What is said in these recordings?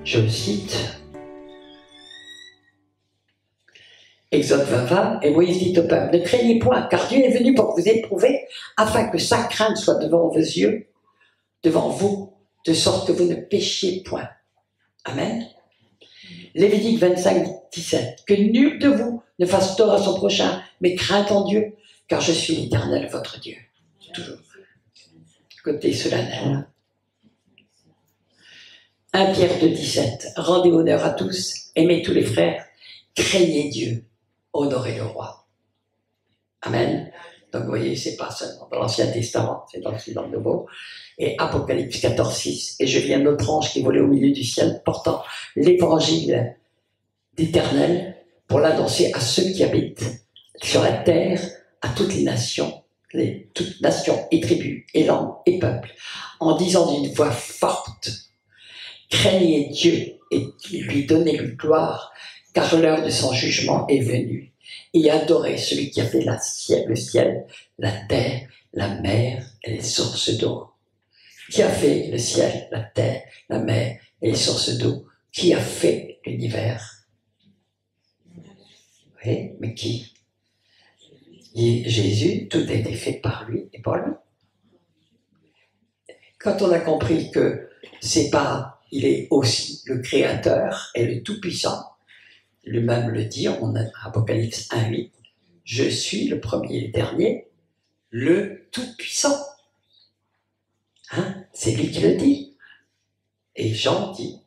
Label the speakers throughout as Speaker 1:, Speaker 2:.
Speaker 1: Je le cite. Exode 20, et Moïse dit au peuple, ne craignez point, car Dieu est venu pour vous éprouver, afin que sa crainte soit devant vos yeux, devant vous, de sorte que vous ne péchiez point. Amen. Lévitique 25, 17, que nul de vous ne fasse tort à son prochain, mais crainte en Dieu, car je suis l'Éternel, votre Dieu. Toujours. Côté solennel. 1 Pierre 2, 17, rendez honneur à tous, aimez tous les frères, craignez Dieu, honorez le roi. Amen. Donc vous voyez, c'est pas seulement dans l'Ancien Testament, c'est dans le Nouveau. Et Apocalypse 14, 6, et je vis un autre ange qui volait au milieu du ciel, portant l'évangile d'Éternel pour l'annoncer à ceux qui habitent sur la terre, à toutes les nations et tribus, et langues et peuples, en disant d'une voix forte, craignez Dieu et lui donnez-lui gloire, car l'heure de son jugement est venue, et adorez celui qui a fait le ciel, la terre, la mer et les sources d'eau. Qui a fait le ciel, la terre, la mer et les sources d'eau? Qui a fait l'univers? Oui, mais qui? Jésus, tout a été fait par lui et pour lui. Quand on a compris que c'est pas, il est aussi le Créateur et le Tout-Puissant, lui-même le dit, on a Apocalypse 1:8, je suis le premier et le dernier, le Tout-Puissant. Hein? C'est lui qui le dit. Et Jean dit,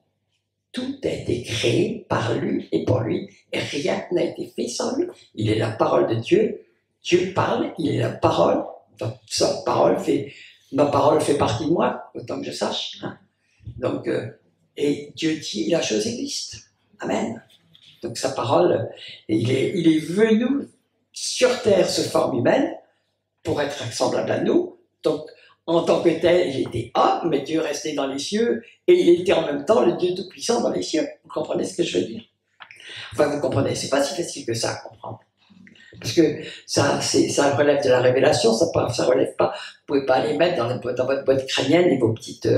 Speaker 1: tout a été créé par lui et pour lui, et rien n'a été fait sans lui. Il est la parole de Dieu. Dieu parle, il est la parole. Donc, ma parole fait partie de moi, autant que je sache. Hein? Donc, et Dieu dit, la chose existe. Amen. Donc sa parole, il est venu sur terre sous forme humaine pour être semblable à nous. Donc, en tant que tel, il était homme, mais Dieu restait dans les cieux, et il était en même temps le Dieu Tout-Puissant dans les cieux. Vous comprenez ce que je veux dire? Enfin, vous comprenez, c'est pas si facile que ça à comprendre. Parce que ça relève de la révélation, ça relève pas, vous pouvez pas aller mettre dans votre boîte crânienne et vos petites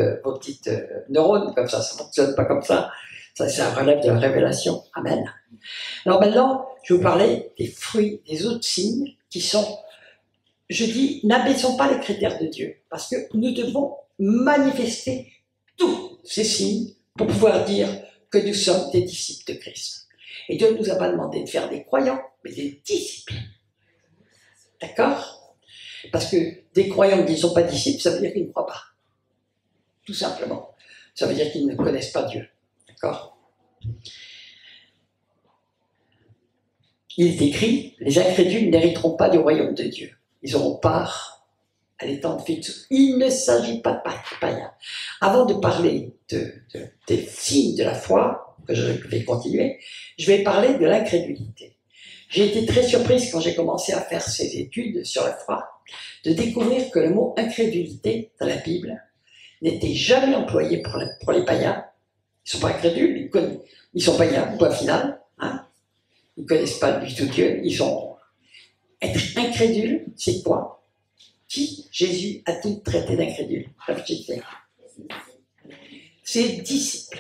Speaker 1: neurones comme ça fonctionne pas comme ça. Ça relève de la révélation. Amen. Alors maintenant, je vais vous parler des fruits, des autres signes qui sont, je dis, n'abaissons pas les critères de Dieu, parce que nous devons manifester tous ces signes pour pouvoir dire que nous sommes des disciples de Christ. Et Dieu ne nous a pas demandé de faire des croyants, mais des disciples. D'accord? Parce que des croyants qui ne sont pas disciples, ça veut dire qu'ils ne croient pas. Tout simplement. Ça veut dire qu'ils ne connaissent pas Dieu. D'accord? Il est écrit, les incrédules n'hériteront pas du royaume de Dieu. Ils auront part à l'étang de fils. Il ne s'agit pas de païens. Avant de parler des signes de la foi, que je vais continuer, je vais parler de l'incrédulité. J'ai été très surprise quand j'ai commencé à faire ces études sur la foi, de découvrir que le mot incrédulité dans la Bible n'était jamais employé pour les païens. Ils ne sont pas incrédules, ils sont païens, point final. Hein? Ils ne connaissent pas du tout Dieu. Être incrédule, c'est quoi? Qui Jésus a-t-il traité d'incrédule? Ses disciples.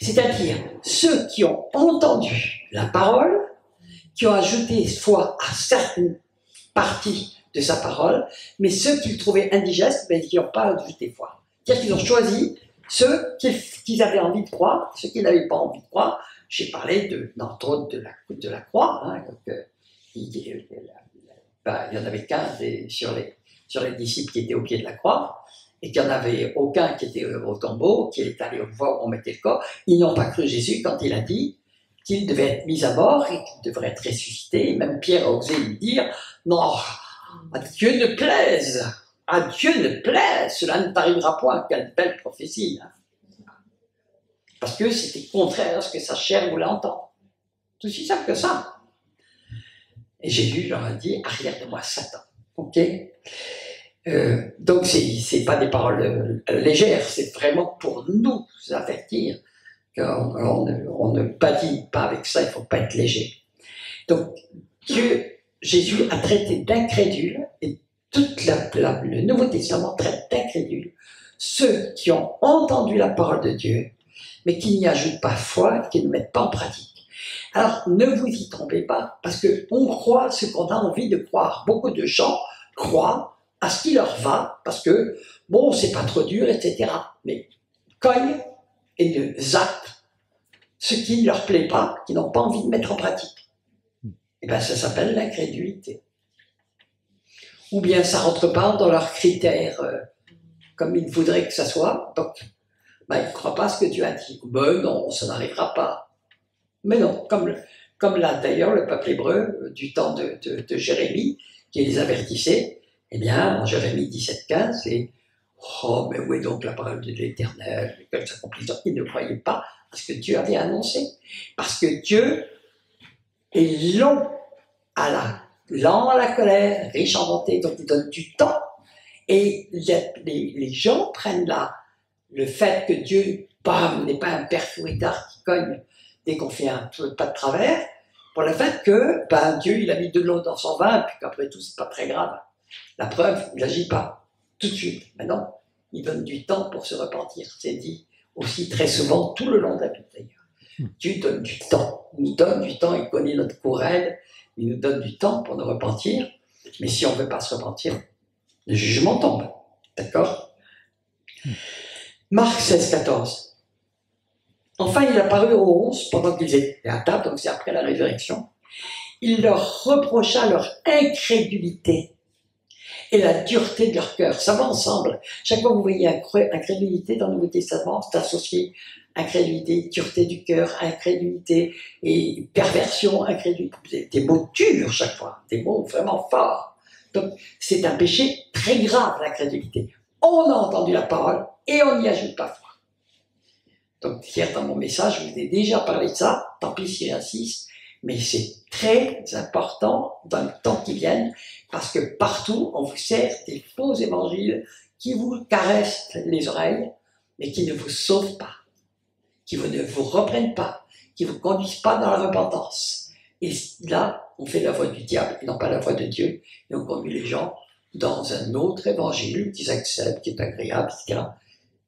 Speaker 1: C'est-à-dire ceux qui ont entendu la parole, qui ont ajouté foi à certaines parties de sa parole, mais ceux qui le trouvaient indigeste, ben, qui n'ont pas ajouté foi. C'est-à-dire qu'ils ont choisi ceux qu'ils avaient envie de croire, ceux qui n'avaient pas envie de croire. J'ai parlé entre autres de la croix. Hein, donc, il y en avait 15 sur les disciples qui étaient au pied de la croix, et qu'il n'y en avait aucun qui était au tombeau, qui est allé voir où on mettait le corps. Ils n'ont pas cru Jésus quand il a dit qu'il devait être mis à mort et qu'il devrait être ressuscité. Et même Pierre a osé lui dire « Non, à Dieu ne plaise, à Dieu ne plaise, cela ne t'arrivera point. » Quelle belle prophétie, hein. Parce que c'était contraire à ce que sa chair voulait entendre. C'est aussi simple que ça. Et Jésus leur a dit « Arrière de moi, Satan. » Ok? Donc c'est pas des paroles légères, c'est vraiment pour nous avertir qu'on ne bâtit pas avec ça, il ne faut pas être léger. Donc Jésus a traité d'incrédules, et tout le Nouveau Testament traite d'incrédules ceux qui ont entendu la parole de Dieu, mais qui n'y ajoutent pas foi, qui ne mettent pas en pratique. Alors, ne vous y trompez pas, parce qu'on croit ce qu'on a envie de croire. Beaucoup de gens croient à ce qui leur va, parce que, bon, c'est pas trop dur, etc. Mais cognent et ne zappent ce qui ne leur plaît pas, qui n'ont pas envie de mettre en pratique. Et bien, ça s'appelle l'incrédulité. Ou bien ça ne rentre pas dans leurs critères comme ils voudraient que ça soit, donc ben, ils ne croient pas à ce que Dieu a dit. Ben non, ça n'arrivera pas. Mais non, comme là d'ailleurs le peuple hébreu du temps de Jérémie, qui les avertissait, eh bien, en Jérémie 17,15, c'est « Oh, mais où est donc la parole de l'Éternel ?» Qu'elle s'accomplisse. Ils ne croyaient pas à ce que Dieu avait annoncé. Parce que Dieu est lent à la colère, riche en bonté, donc il donne du temps. Et les gens prennent le fait que Dieu, bam, n'est pas un père fouettard qui cogne dès qu'on fait un pas de travers, pour le fait que Dieu, il a mis de l'eau dans son vin, et puis qu'après tout, c'est pas très grave. La preuve, il n'agit pas tout de suite. Maintenant, il donne du temps pour se repentir. C'est dit aussi très souvent, tout le long de la Bible d'ailleurs. Dieu donne du temps. Il nous donne du temps, il connaît notre courelle, il nous donne du temps pour nous repentir. Mais si on ne veut pas se repentir, le jugement tombe. D'accord ? Marc 16, 14. Enfin, il apparut aux 11 pendant qu'ils étaient à table, donc c'est après la résurrection. Il leur reprocha leur incrédulité et la dureté de leur cœur. Ça va ensemble. Chaque fois que vous voyez incrédulité dans le Nouveau Testament, c'est associé incrédulité, dureté du cœur, incrédulité et perversion, incrédulité. Des mots durs chaque fois, des mots vraiment forts. Donc, c'est un péché très grave, l'incrédulité. On a entendu la parole et on n'y ajoute pas foi. Donc, hier, dans mon message, je vous ai déjà parlé de ça, tant pis si j'insiste, mais c'est très important dans le temps qui viennent, parce que partout, on vous sert des faux évangiles qui vous caressent les oreilles, mais qui ne vous sauvent pas, qui ne vous reprennent pas, qui ne vous conduisent pas dans la repentance. Et là, on fait la voie du diable et non pas la voie de Dieu, et on conduit les gens dans un autre évangile qu'ils acceptent, qui est agréable, etc.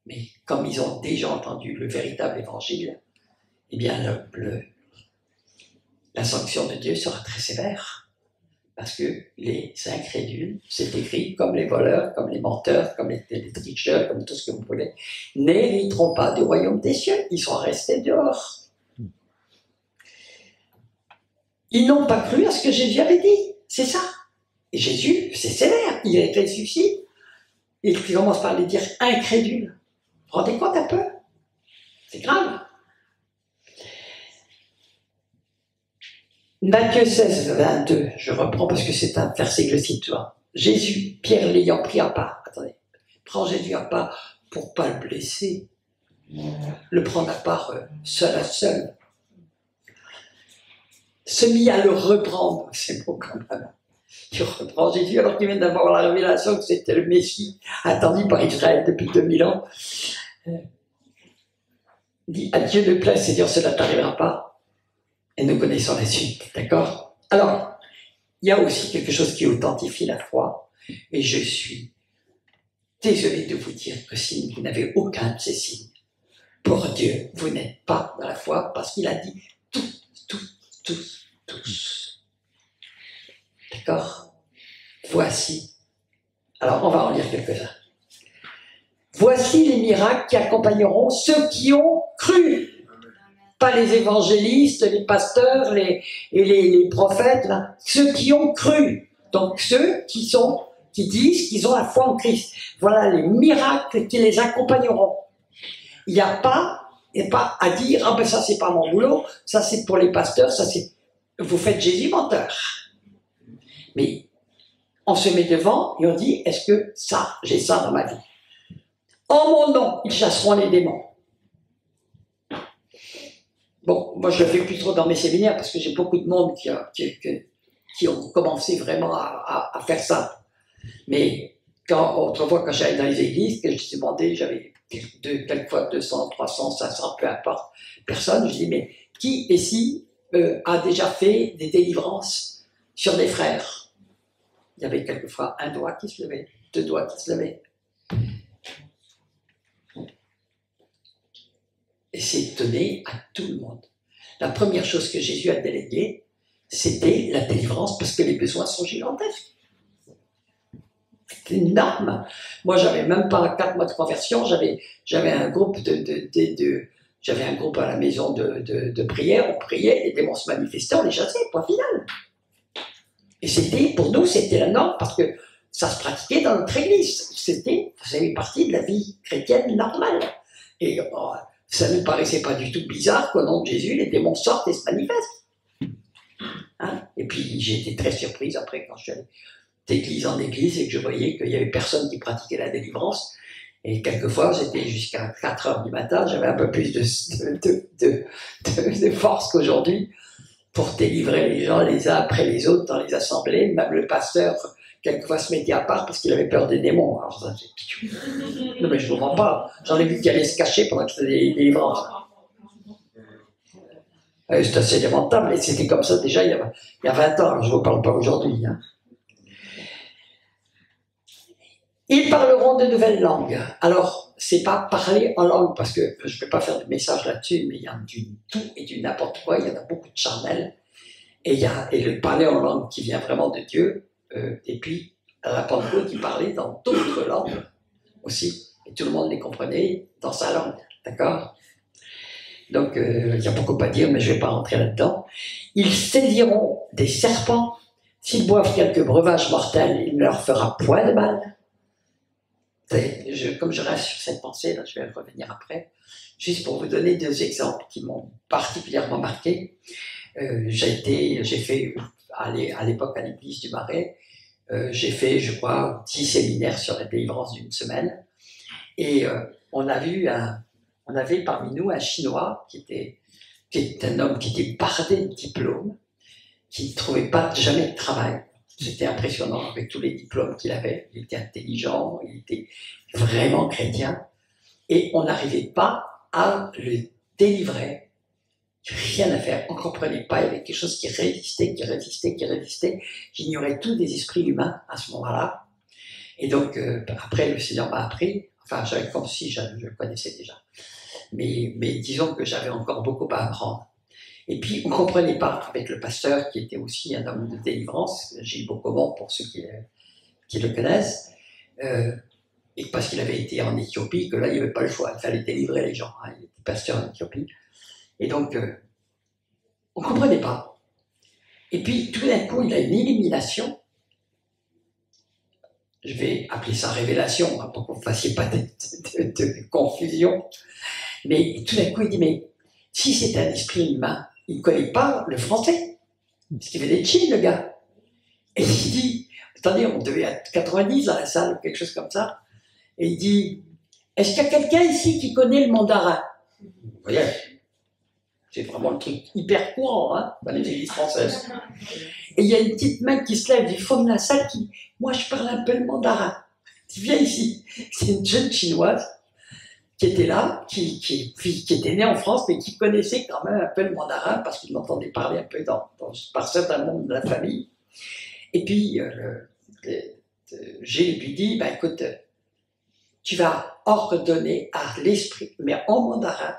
Speaker 1: Mais comme ils ont déjà entendu le véritable évangile, eh bien, la sanction de Dieu sera très sévère. Parce que les incrédules, c'est écrit comme les voleurs, comme les menteurs, comme les tricheurs, comme tout ce que vous voulez, n'hériteront pas du royaume des cieux. Ils sont restés dehors. Ils n'ont pas cru à ce que Jésus avait dit. C'est ça. Et Jésus, c'est sévère. Il est ressuscité. Il commence par les dire incrédules. Vous vous rendez compte un peu? C'est grave. Matthieu 16, 22, je reprends parce que c'est un verset que je cite souvent. Jésus, Pierre l'ayant pris à part, attendez, prend Jésus à part pour ne pas le blesser, le prendre à part seul à seul, se mit à le reprendre, c'est beau quand même. Il reprend Jésus alors qu'il vient d'avoir la révélation que c'était le Messie, attendu par Israël depuis 2000 ans. Il dit, à Dieu ne plaît, Seigneur, cela ne t'arrivera pas. Et nous connaissons la suite, d'accord? Alors, il y a aussi quelque chose qui authentifie la foi, et je suis désolé de vous dire que si vous n'avez aucun de ces signes, pour Dieu, vous n'êtes pas dans la foi, parce qu'il a dit tous. D'accord? Voici. Alors, on va en lire quelques-uns. Voici les miracles qui accompagneront ceux qui ont cru. Pas les évangélistes, les pasteurs, les prophètes, là. Ceux qui ont cru. Donc ceux qui disent qu'ils ont la foi en Christ. Voilà les miracles qui les accompagneront. Il n'y a pas à dire, ah ben ça c'est pas mon boulot, ça c'est pour les pasteurs, ça c'est... Vous faites Jésus menteur. Mais on se met devant et on dit, est-ce que ça, j'ai ça dans ma vie? En mon nom, ils chasseront les démons. Bon, moi je le fais plus trop dans mes séminaires parce que j'ai beaucoup de monde qui ont commencé vraiment à faire ça. Mais autrefois, quand j'allais dans les églises, que je demandais, j'avais quelquefois 200, 300, 500, peu importe, personne, je dis, mais qui ici a déjà fait des délivrances sur des frères? Il y avait quelquefois un doigt qui se levait, 2 doigts qui se levaient. Et c'est donné à tout le monde. La première chose que Jésus a déléguée, c'était la délivrance, parce que les besoins sont gigantesques. C'était énorme. Moi, j'avais même pas 4 mois de conversion, j'avais un groupe j'avais un groupe à la maison de prière, on priait, les démons se manifestaient, on les chassait, point final. Et c'était, pour nous, c'était la norme, parce que ça se pratiquait dans notre église. Ça faisait partie de la vie chrétienne normale. Et ça ne paraissait pas du tout bizarre qu'au nom de Jésus, les démons sortent et se manifestent. Hein? Et puis, j'ai été très surprise après, quand je suis allé d'église en église, et que je voyais qu'il n'y avait personne qui pratiquait la délivrance. Et quelquefois, j'étais jusqu'à 4 heures du matin, j'avais un peu plus de force qu'aujourd'hui pour délivrer les gens les uns après les autres dans les assemblées. Même le pasteur, quelquefois, se mettait à part parce qu'il avait peur des démons. Alors ça, non mais je ne comprends pas. J'en ai vu qui allaient se cacher pendant que je faisais des délivrances. C'est assez lamentable. Et c'était comme ça déjà il y a 20 ans. Je ne vous parle pas aujourd'hui. Hein. Ils parleront de nouvelles langues. Alors, c'est pas parler en langue, parce que je ne vais pas faire de message là-dessus, mais il y a du tout et du n'importe quoi, il y en a beaucoup de charnel. Et le parler en langue qui vient vraiment de Dieu, et puis à la Pentecôte, il parlait dans d'autres langues aussi, et tout le monde les comprenait dans sa langue, d'accord? Donc, il y a beaucoup à dire, mais je ne vais pas rentrer là-dedans. Ils saisiront des serpents, s'ils boivent quelques breuvages mortels, il ne leur fera point de mal. Comme je reste sur cette pensée, là, je vais revenir après, juste pour vous donner 2 exemples qui m'ont particulièrement marqué. J'ai fait, à l'époque à l'église du Marais, j'ai fait, je crois, 10 séminaires sur la délivrance d'une semaine. Et on avait parmi nous un Chinois qui est un homme qui était bardé de diplômes, qui ne trouvait pas jamais de travail. C'était impressionnant avec tous les diplômes qu'il avait. Il était intelligent, il était vraiment chrétien. Et on n'arrivait pas à le délivrer. Rien à faire. On ne comprenait pas. Il y avait quelque chose qui résistait. J'ignorais tous des esprits humains à ce moment-là. Et donc, après, le Seigneur m'a appris. Enfin, j'avais comme si je le connaissais déjà. Mais disons que j'avais encore beaucoup à apprendre. Et puis, on ne comprenait pas avec le pasteur, qui était aussi un homme de délivrance, Gilles Beaucomont, pour ceux qui le connaissent, et parce qu'il avait été en Éthiopie, que là, il n'y avait pas le choix, il fallait délivrer les gens. Hein, il était pasteur en Éthiopie. Et donc, on ne comprenait pas. Et puis, tout d'un coup, il a une illumination. Je vais appeler ça révélation, hein, pour que vous ne fassiez pas de confusion. Mais tout d'un coup, il dit, mais si c'est un esprit humain, il ne connaît pas le français, parce qu'il fait des chines, le gars. Et il dit, attendez, on devait être 90 dans la salle, ou quelque chose comme ça, et il dit, est-ce qu'il y a quelqu'un ici qui connaît le mandarin? Vous voyez, c'est vraiment le truc hyper courant, hein, dans les églises françaises. Et il y a une petite main qui se lève du fond de la salle qui, moi je parle un peu le mandarin. Il viens ici. C'est une jeune chinoise qui était là, qui était née en France, mais qui connaissait quand même un peu le mandarin, parce qu'il m'entendait parler un peu par certains membres de la famille. Et puis, j'ai lui dit, bah, écoute, tu vas ordonner à l'esprit, mais en mandarin,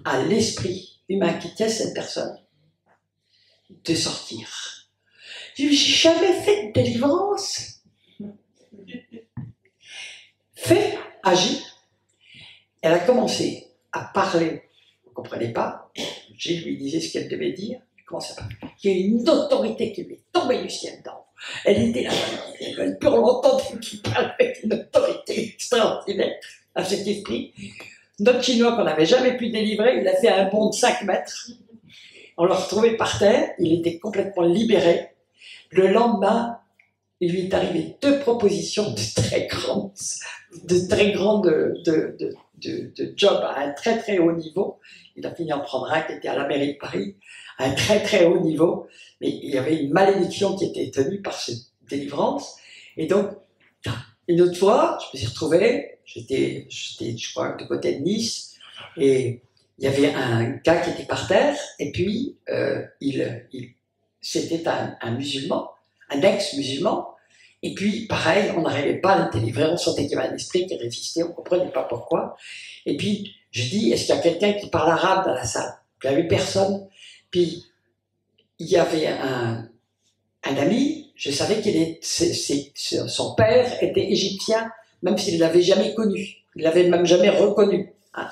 Speaker 1: à l'esprit humain qui tient cette personne, de sortir. J'ai jamais fait de délivrance. Fais, agis. Elle a commencé à parler, vous ne comprenez pas, je lui disais ce qu'elle devait dire, elle commence à parler. Il y a une autorité qui lui est tombée du ciel d'en haut. Elle était là, elle peut l'entendre qui parle avec une autorité extraordinaire à cet esprit. Notre Chinois qu'on n'avait jamais pu délivrer, il a fait un bond de 5 mètres. On l'a retrouvé par terre, il était complètement libéré. Le lendemain, il lui est arrivé 2 propositions de très grandes de job à un très très haut niveau. Il a fini en prendre un qui était à la mairie de Paris, à un très très haut niveau, mais il y avait une malédiction qui était tenue par cette délivrance. Et donc, une autre fois, je me suis retrouvé, j'étais je crois du côté de Nice, et il y avait un gars qui était par terre, et puis c'était un musulman, un ex-musulman. Et puis, pareil, on n'arrivait pas à le délivrer, on sentait qu'il y avait un esprit qui résistait, on ne comprenait pas pourquoi. Et puis, Je dis, est-ce qu'il y a quelqu'un qui parle arabe dans la salle? Il n'y avait personne. Puis, il y avait un ami, je savais son père était égyptien, même s'il ne l'avait jamais connu. Il ne l'avait même jamais reconnu. Hein.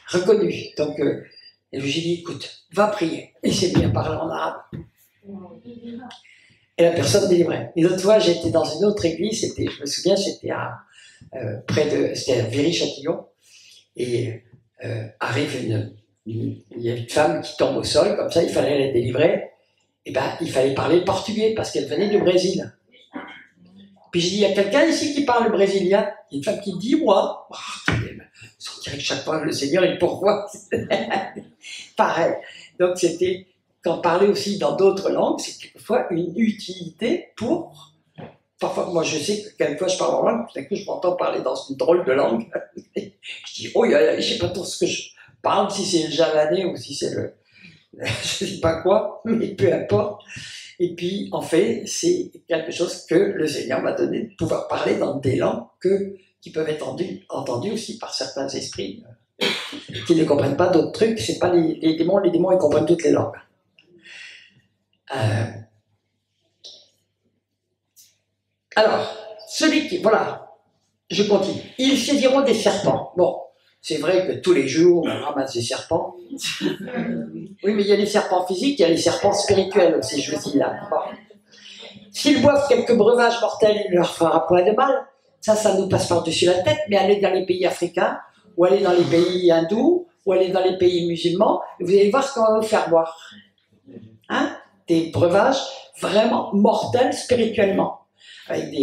Speaker 1: Reconnu. Donc, j'ai dit, écoute, va prier. Et c'est bien parler en arabe. Et la personne délivrait. Et l'autre fois, j'étais dans une autre église, je me souviens, c'était c'était à Viry-Châtillon, et arrive il y a une femme qui tombe au sol, comme ça, il fallait la délivrer, et ben, il fallait parler le portugais, parce qu'elle venait du Brésil. Puis j'ai dit, il y a quelqu'un ici qui parle le brésilien? Il y a une femme qui me dit, moi. Oh, on dirait que chaque fois, le Seigneur, il pourvoit. Pareil. Donc c'était, quand parler aussi dans d'autres langues, c'est quelquefois une utilité pour... Parfois, moi je sais que quelquefois je parle en langue, tout à coup je m'entends parler dans une drôle de langue. Je dis, oh, je ne sais pas trop ce que je parle, si c'est le javanais ou si c'est le... je ne sais pas quoi, mais peu importe. Et puis, en fait, c'est quelque chose que le Seigneur m'a donné de pouvoir parler dans des langues qui peuvent être entendues aussi par certains esprits qui ne comprennent pas d'autres trucs. C'est pas les démons, ils comprennent toutes les langues. Alors, voilà, je continue. Ils saisiront des serpents. Bon, c'est vrai que tous les jours, on ramasse des serpents. Oui, mais il y a les serpents physiques, il y a les serpents spirituels aussi, je vous dis là. Bon. S'ils boivent quelques breuvages mortels, il ne leur fera point de mal. Ça nous passe par-dessus la tête, mais allez dans les pays africains, ou allez dans les pays hindous, ou allez dans les pays musulmans, et vous allez voir ce qu'on va vous faire boire. Hein? Des breuvages vraiment mortels spirituellement, avec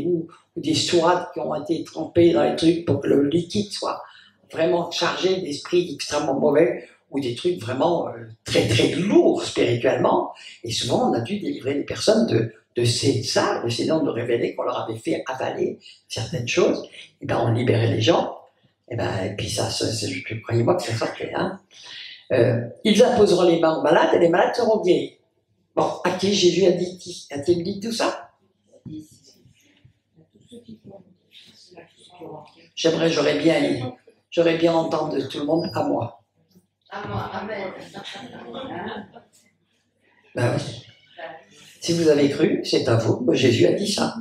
Speaker 1: ou des sourates qui ont été trempées dans les trucs pour que le liquide soit vraiment chargé d'esprits extrêmement mauvais, ou des trucs vraiment très très lourds spirituellement, et souvent on a dû délivrer des personnes de ça, le Seigneur nous révélait qu'on leur avait fait avaler certaines choses, et ben on libérait les gens, et puis ça, croyez-moi que ça sortait. Hein. Ils imposeront les mains aux malades et les malades seront guéris. Bon, à qui Jésus a-t-il dit tout ça? J'aurais bien entendu tout le monde à moi. Amen. Ben oui. Si vous avez cru, c'est à vous que Jésus a dit ça.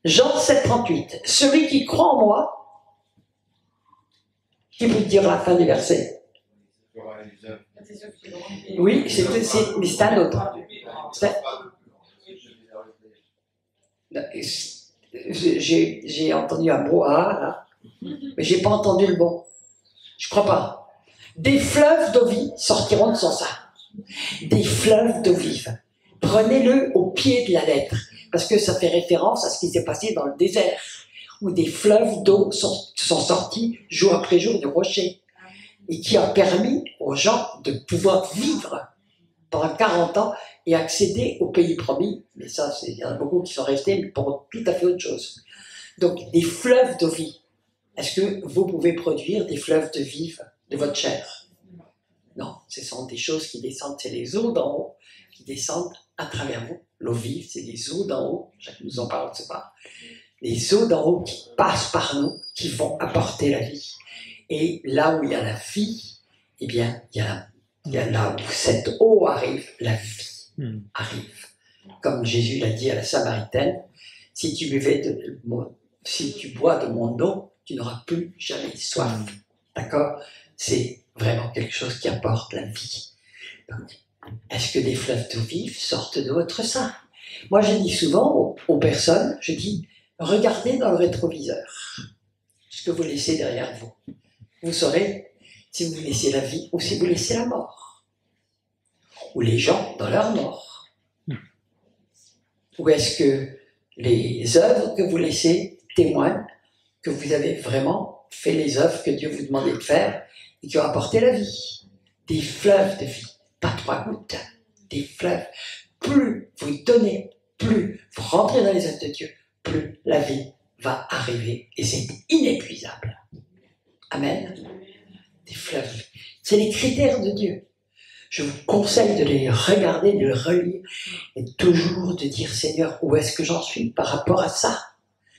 Speaker 1: Jean 7,38. Celui qui croit en moi, qui peut dire la fin du verset? Oui, mais c'est un autre. J'ai entendu un brouhaha, là, mais j'ai pas entendu le bon. Je crois pas. Des fleuves d'eau vive sortiront de son sein. Des fleuves d'eau vive. Prenez-le au pied de la lettre, parce que ça fait référence à ce qui s'est passé dans le désert, où des fleuves d'eau sont sortis jour après jour du rocher, et qui a permis aux gens de pouvoir vivre pendant 40 ans et accéder au pays promis. Mais ça, il y en a beaucoup qui sont restés, mais pour tout à fait autre chose. Donc, des fleuves d'eau vive. Est-ce que vous pouvez produire des fleuves de vive de votre chair? Non, ce sont des choses qui descendent, c'est les eaux d'en haut qui descendent à travers vous. L'eau vive, c'est les eaux d'en haut, chacun nous en parle, c'est pas. Les eaux d'en haut qui passent par nous, qui vont apporter la vie. Et là où il y a la vie, eh bien, il y a là où cette eau arrive, la vie arrive. Comme Jésus l'a dit à la Samaritaine, si tu bois de mon eau, tu n'auras plus jamais soif. D'accord? C'est vraiment quelque chose qui apporte la vie. Donc, est-ce que des fleuves d'eau vive sortent de votre sein? Moi, je dis souvent aux personnes, je dis, regardez dans le rétroviseur ce que vous laissez derrière vous. Vous saurez si vous laissez la vie ou si vous laissez la mort. Ou les gens dans leur mort. Ou est-ce que les œuvres que vous laissez témoignent que vous avez vraiment fait les œuvres que Dieu vous demandait de faire et qui ont apporté la vie? Des fleuves de vie, pas 3 gouttes, des fleuves. Plus vous donnez, plus vous rentrez dans les œuvres de Dieu, plus la vie va arriver et c'est inépuisable. Amen. Des fleuves. C'est les critères de Dieu. Je vous conseille de les regarder, de les relire et toujours de dire, Seigneur, où est-ce que j'en suis par rapport à ça?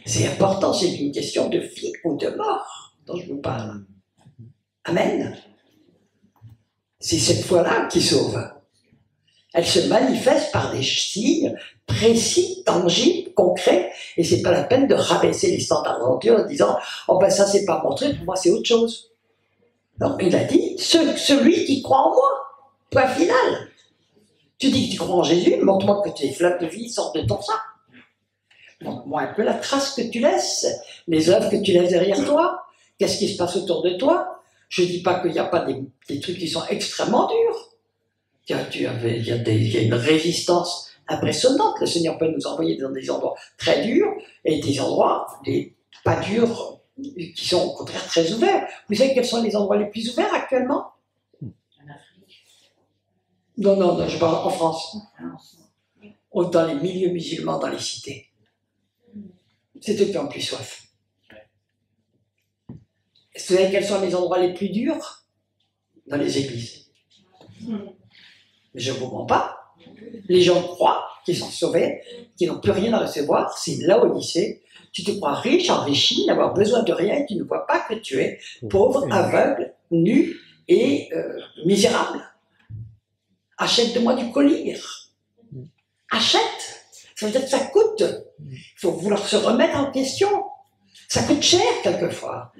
Speaker 1: C'est important, c'est une question de vie ou de mort dont je vous parle. Amen. C'est cette foi-là qui sauve. Elle se manifeste par des signes précis, tangibles, concrets, et c'est pas la peine de rabaisser les standards de Dieu en disant « Oh ben ça c'est pas montré, pour moi c'est autre chose ». Non, il a dit « Celui qui croit en moi ». Point final. Tu dis que tu crois en Jésus, montre-moi que tes flammes de vie sortent de ton sein. Montre-moi un peu la trace que tu laisses, les œuvres que tu laisses derrière toi. Qu'est-ce qui se passe autour de toi? Je ne dis pas qu'il n'y a pas des trucs qui sont extrêmement durs. Il y a une résistance impressionnante. Le Seigneur peut nous envoyer dans des endroits très durs et des endroits pas durs qui sont au contraire très ouverts. Vous savez quels sont les endroits les plus ouverts actuellement? Non, je parle en France. Dans les milieux musulmans, dans les cités. C'est eux qui ont plus soif. Vous savez quels sont les endroits les plus durs? Dans les églises. Mais je ne vous mens pas. Les gens croient qu'ils sont sauvés, qu'ils n'ont plus rien à recevoir. C'est là au lycée. Tu te crois riche, enrichi, n'avoir besoin de rien et tu ne vois pas que tu es pauvre, aveugle, nu et misérable. Achète de moi du collyre. Achète. Ça veut dire que ça coûte. Il faut vouloir se remettre en question. Ça coûte cher quelquefois.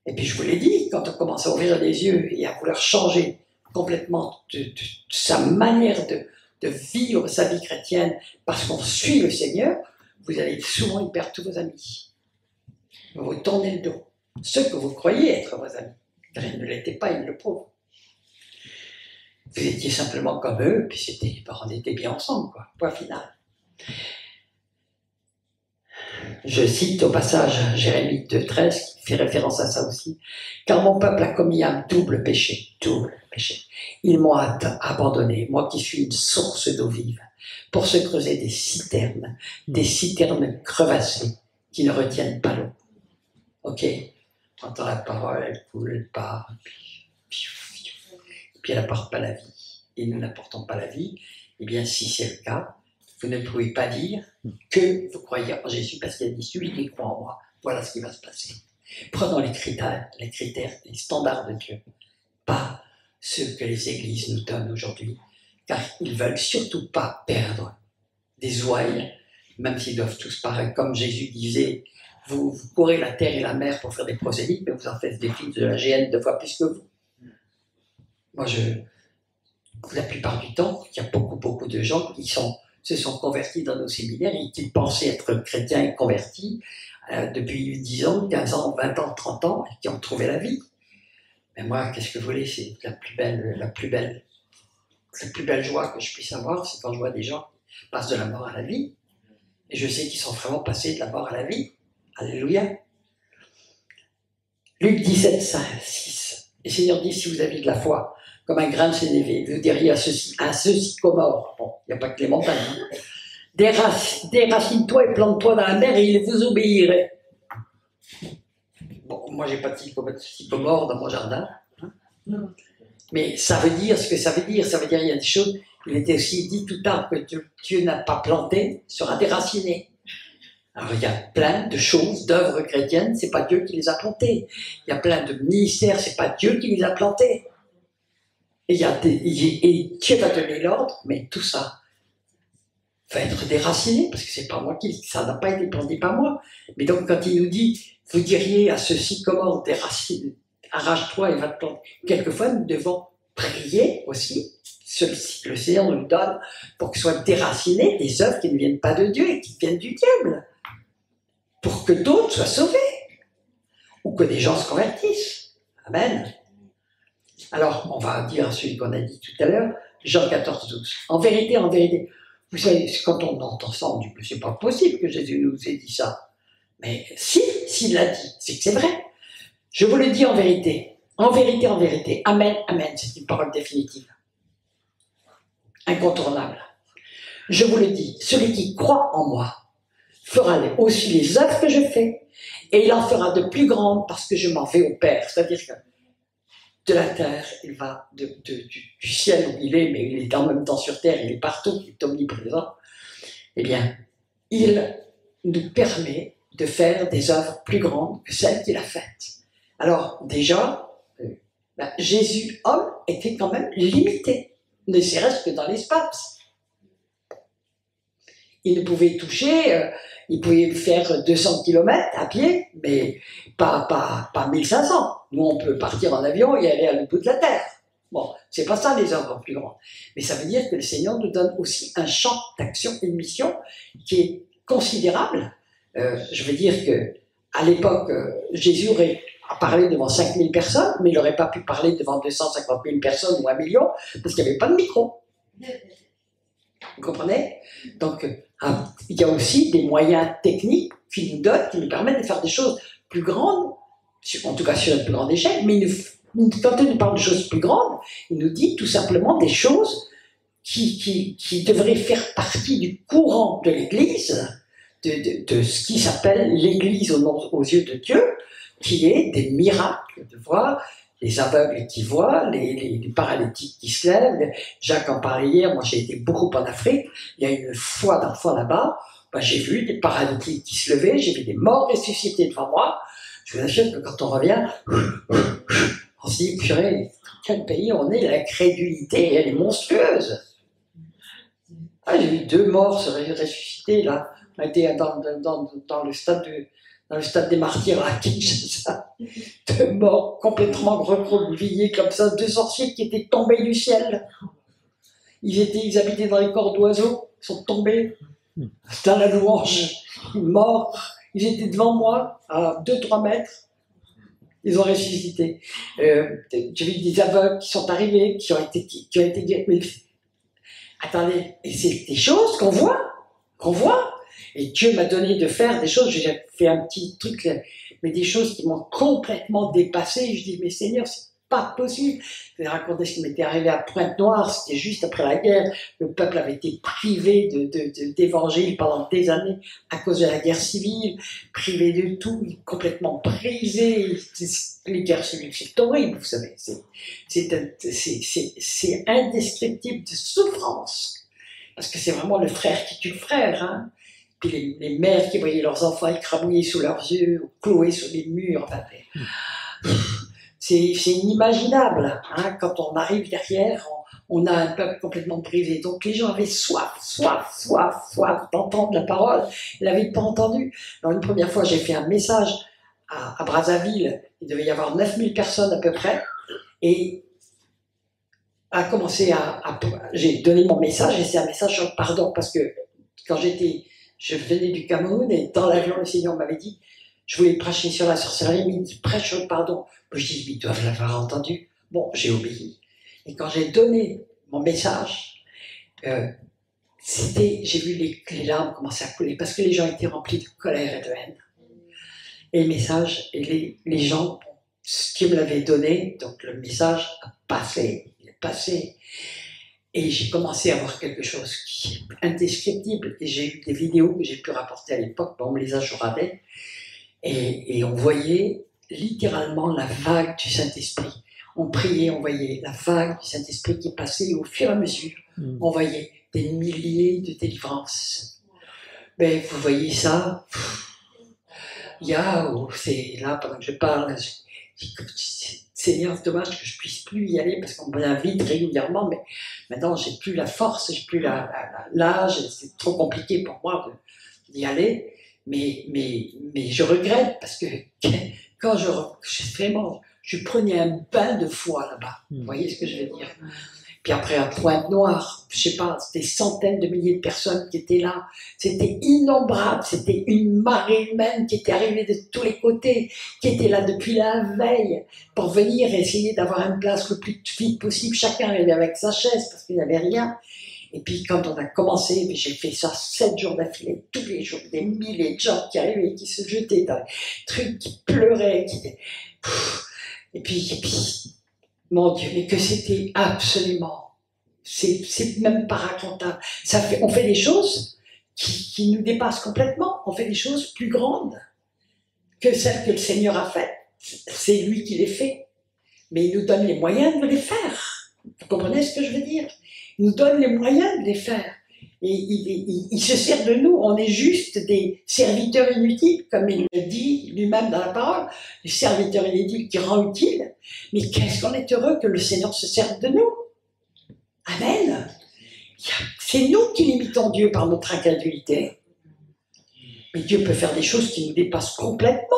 Speaker 1: Et puis je vous l'ai dit, quand on commence à ouvrir les yeux et à vouloir changer complètement de sa manière de vivre sa vie chrétienne parce qu'on suit le Seigneur, vous allez souvent y perdre tous vos amis. Vous vous tournez le dos. Ceux que vous croyez être vos amis, car ils ne l'étaient pas, ils le prouvent. Vous étiez simplement comme eux, puis on était bien ensemble, quoi. Point final. Je cite au passage Jérémie 2,13 qui fait référence à ça aussi. Car mon peuple a commis un double péché. Ils m'ont abandonné, moi qui suis une source d'eau vive, pour se creuser des citernes crevassées qui ne retiennent pas l'eau. Ok? Entend la parole, elle coule, elle part, puis elle n'apporte pas la vie. Et nous n'apportons pas la vie. Eh bien, si c'est le cas, vous ne pouvez pas dire que vous croyez en Jésus parce qu'il a dit celui qui croit en moi, voilà ce qui va se passer. Prenons les critères, les standards de Dieu, pas ceux que les églises nous donnent aujourd'hui, car ils ne veulent surtout pas perdre des ouailles, même s'ils doivent tous paraître. Comme Jésus disait, vous courez la terre et la mer pour faire des prosélytes, mais vous en faites des fils de la géhenne 2 fois plus que vous. Moi, la plupart du temps, il y a beaucoup de gens qui se sont convertis dans nos séminaires et qui pensaient être chrétiens et convertis depuis 10 ans, 15 ans, 20 ans, 30 ans, et qui ont trouvé la vie. Mais moi, qu'est-ce que vous voulez, c'est la plus belle joie que je puisse avoir, c'est quand je vois des gens qui passent de la mort à la vie. Et je sais qu'ils sont vraiment passés de la mort à la vie. Alléluia. Luc 17, 6. Le Seigneur dit, si vous avez de la foi, comme un grain de sénévé, vous diriez à ce sycomore, bon, il n'y a pas que les montagnes, hein. Déracine-toi et plante-toi dans la mer et il vous obéirait. Bon, moi j'ai pas de sycomore dans mon jardin, hein. Mais ça veut dire ce que ça veut dire. Ça veut dire il y a des choses. Il était aussi dit tout tard que Dieu n'a pas planté sera déraciné. Alors il y a plein de choses, d'œuvres chrétiennes, c'est pas Dieu qui les a plantées. Il y a plein de ministères, c'est pas Dieu qui les a plantés. Et Dieu va donner l'ordre, mais tout ça va être déraciné, parce que c'est pas moi ça n'a pas été planté par moi. Mais donc quand il nous dit, vous diriez à ce sycomore déracine, arrache-toi et va te planter. Quelquefois nous devons prier aussi, le Seigneur nous donne pour que soient déracinées des œuvres qui ne viennent pas de Dieu et qui viennent du diable, pour que d'autres soient sauvés, ou que des gens se convertissent. Amen. Alors, on va dire à celui qu'on a dit tout à l'heure, Jean 14, 12. En vérité, vous savez, quand on entend ça, on dit que c'est pas possible que Jésus nous ait dit ça. Mais s'il l'a dit, c'est que c'est vrai. Je vous le dis en vérité, amen, c'est une parole définitive, incontournable. Je vous le dis, celui qui croit en moi fera aussi les œuvres que je fais, et il en fera de plus grandes parce que je m'en vais au Père. C'est-à-dire que de la terre, il va du ciel où il est, mais il est en même temps sur terre, il est partout, il est omniprésent. Eh bien, il nous permet de faire des œuvres plus grandes que celles qu'il a faites. Alors, déjà, Ben, Jésus, homme, était quand même limité, ne serait-ce que dans l'espace. Il ne pouvait toucher, il pouvait faire 200 km à pied, mais pas 1500. Nous, on peut partir en avion et aller à l'autre bout de la Terre. Bon, c'est pas ça les œuvres plus grandes. Mais ça veut dire que le Seigneur nous donne aussi un champ d'action et de mission qui est considérable. Je veux dire que à l'époque, Jésus aurait parlé devant 5000 personnes, mais il n'aurait pas pu parler devant 250 000 personnes ou 1 million, parce qu'il n'y avait pas de micro. Vous comprenez? Donc, il y a aussi des moyens techniques qui nous donnent, qui nous permettent de faire des choses plus grandes, en tout cas sur une plus grande échelle, mais quand il nous parle de choses plus grandes, il nous dit tout simplement des choses qui devraient faire partie du courant de l'Église, de ce qui s'appelle l'Église aux yeux de Dieu, qui est des miracles, de voir les aveugles qui voient, les paralytiques qui se lèvent. Jacques en parlait hier, moi j'ai été beaucoup en Afrique, il y a une fois là-bas, ben, j'ai vu des paralytiques qui se levaient, j'ai vu des morts ressuscités devant moi. Je vous assure que quand on revient, on se dit, purée, quel pays on est, la crédulité, elle est monstrueuse. Ah, j'ai vu 2 morts se ressusciter, là, on était dans le stade des martyrs à Kinshasa, 2 morts complètement recroquevillés comme ça, 2 sorciers qui étaient tombés du ciel. Ils habitaient dans les corps d'oiseaux, ils sont tombés dans la louange, morts. Ils étaient devant moi, à 2-3 mètres. Ils ont ressuscité. J'ai vu des aveugles qui sont arrivés, qui ont été guéris. Attendez, et c'est des choses qu'on voit. Et Dieu m'a donné de faire des choses, j'ai fait un petit truc, mais des choses qui m'ont complètement dépassé. Je dis, mais Seigneur, c'est pas possible. Je vais raconter ce qui m'était arrivé à Pointe-Noire, c'était juste après la guerre. Le peuple avait été privé d'évangile pendant des années à cause de la guerre civile, privé de tout, complètement brisé. Les guerres civiles, c'est horrible, vous savez. C'est indescriptible de souffrance. Parce que c'est vraiment le frère qui tue le frère, hein. Puis les mères qui voyaient leurs enfants écrabouillés sous leurs yeux, ou cloués sur les murs, enfin, c'est inimaginable, hein. Quand on arrive derrière, on a un peuple complètement brisé. Donc les gens avaient soif d'entendre la parole. Ils l'avaient pas entendu. Alors une première fois, j'ai fait un message à Brazzaville. Il devait y avoir 9000 personnes à peu près. Et j'ai donné mon message, et c'est un message sur le pardon, parce que quand je venais du Cameroun, et dans l'avion, le Seigneur m'avait dit, je voulais prêcher sur la sorcellerie, mais il dit, prêche sur le pardon. Je dis, mais ils doivent l'avoir entendu. Bon, j'ai obéi. Et quand j'ai donné mon message, j'ai vu les larmes commencer à couler, parce que les gens étaient remplis de colère et de haine. Et le message, et les gens, ce qu'ils me l'avaient donné, donc le message a passé. Et j'ai commencé à voir quelque chose qui est indescriptible. Et j'ai eu des vidéos que j'ai pu rapporter à l'époque, on me les a journalées, et on voyait littéralement la vague du Saint-Esprit. On priait, on voyait la vague du Saint-Esprit qui passait, au fur et à mesure, on voyait des milliers de délivrances. Ben, vous voyez ça, c'est là, pendant que je parle, Seigneur, c'est dommage que je puisse plus y aller parce qu'on m'invite régulièrement, mais maintenant j'ai plus la force, j'ai plus l'âge, c'est trop compliqué pour moi d'y aller. Mais je regrette parce que quand je prenais un bain de foi là-bas. Vous voyez ce que je veux dire? Puis après, à Pointe-Noire, je sais pas, c'était des centaines de milliers de personnes qui étaient là. C'était innombrable. C'était une marée humaine qui était arrivée de tous les côtés, qui était là depuis la veille pour venir essayer d'avoir une place le plus vite possible. Chacun arrivait avec sa chaise parce qu'il n'y avait rien. Et puis quand on a commencé, j'ai fait ça 7 jours d'affilée, tous les jours, des milliers de gens qui arrivaient, qui se jetaient dans les trucs, qui pleuraient, et puis mon Dieu, mais que c'était absolument, c'est même pas racontable. On fait des choses qui nous dépassent complètement. On fait des choses plus grandes que celles que le Seigneur a faites. C'est lui qui les fait. Mais il nous donne les moyens de les faire. Vous comprenez ce que je veux dire? Il nous donne les moyens de les faire. Et il se sert de nous, on est juste des serviteurs inutiles, comme il le dit lui-même dans la parole, les serviteurs inutiles qui rend utile. Mais qu'est-ce qu'on est heureux que le Seigneur se serve de nous. Amen. C'est nous qui limitons Dieu par notre incrédulité. Mais Dieu peut faire des choses qui nous dépassent complètement.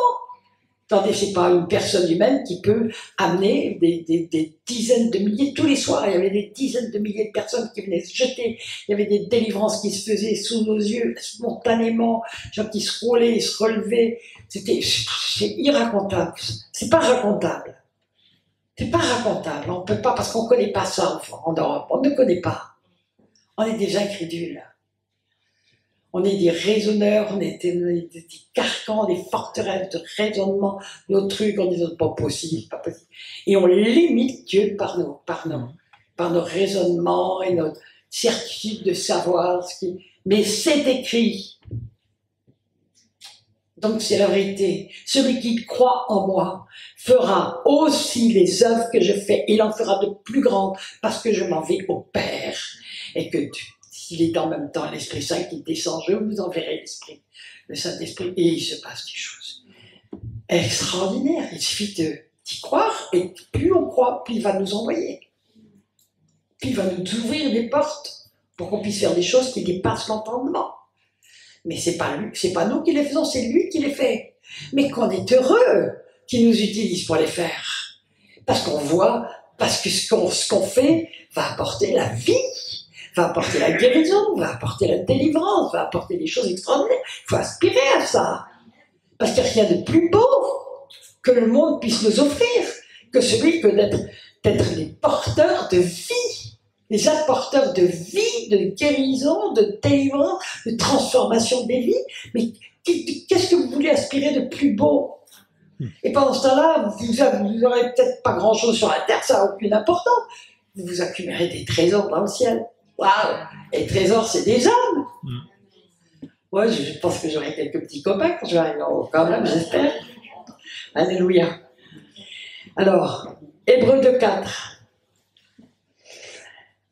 Speaker 1: Attendez, c'est pas une personne humaine qui peut amener des dizaines de milliers. Tous les soirs, il y avait des dizaines de milliers de personnes qui venaient se jeter. Il y avait des délivrances qui se faisaient sous nos yeux, spontanément. Gens qui se roulaient, se relevaient. C'est irracontable. C'est pas racontable. C'est pas racontable. On peut pas, parce qu'on connaît pas ça en Europe. On ne connaît pas. On est des incrédules. On est des raisonneurs, on est des carcans, des forteresses de raisonnement, nos trucs, on dit pas possible, pas possible. Et on limite Dieu par nos raisonnements et notre certitude de savoir ce qui. Mais c'est écrit. Donc c'est la vérité. Celui qui croit en moi fera aussi les œuvres que je fais. Il en fera de plus grandes parce que je m'en vais au Père. Et que s'il est en même temps l'Esprit Saint qui descend, je vous enverrai l'Esprit, le Saint-Esprit, et il se passe des choses extraordinaires. Il suffit d'y croire, et plus on croit, plus il va nous envoyer. Plus il va nous ouvrir des portes pour qu'on puisse faire des choses qui dépassent l'entendement. Mais c'est pas lui, c'est pas nous qui les faisons, c'est lui qui les fait. Mais qu'on est heureux qu'il nous utilise pour les faire. Parce qu'on voit, parce que ce qu'on fait va apporter la vie. Va apporter la guérison, va apporter la délivrance, va apporter des choses extraordinaires. Il faut aspirer à ça. Parce qu'il n'y a rien de plus beau que le monde puisse nous offrir que celui que d'être les porteurs de vie, les apporteurs de vie, de guérison, de délivrance, de transformation des vies. Mais qu'est-ce que vous voulez aspirer de plus beau? Et pendant ce temps-là, vous n'aurez peut-être pas grand-chose sur la terre, ça n'a aucune importance. Vous accumulerez des trésors dans le ciel. Waouh! Et les trésors, c'est des hommes. Moi, je pense que j'aurai quelques petits copains quand je vais arriver en haut, quand même, j'espère. Alléluia. Alors, Hébreux 2:4.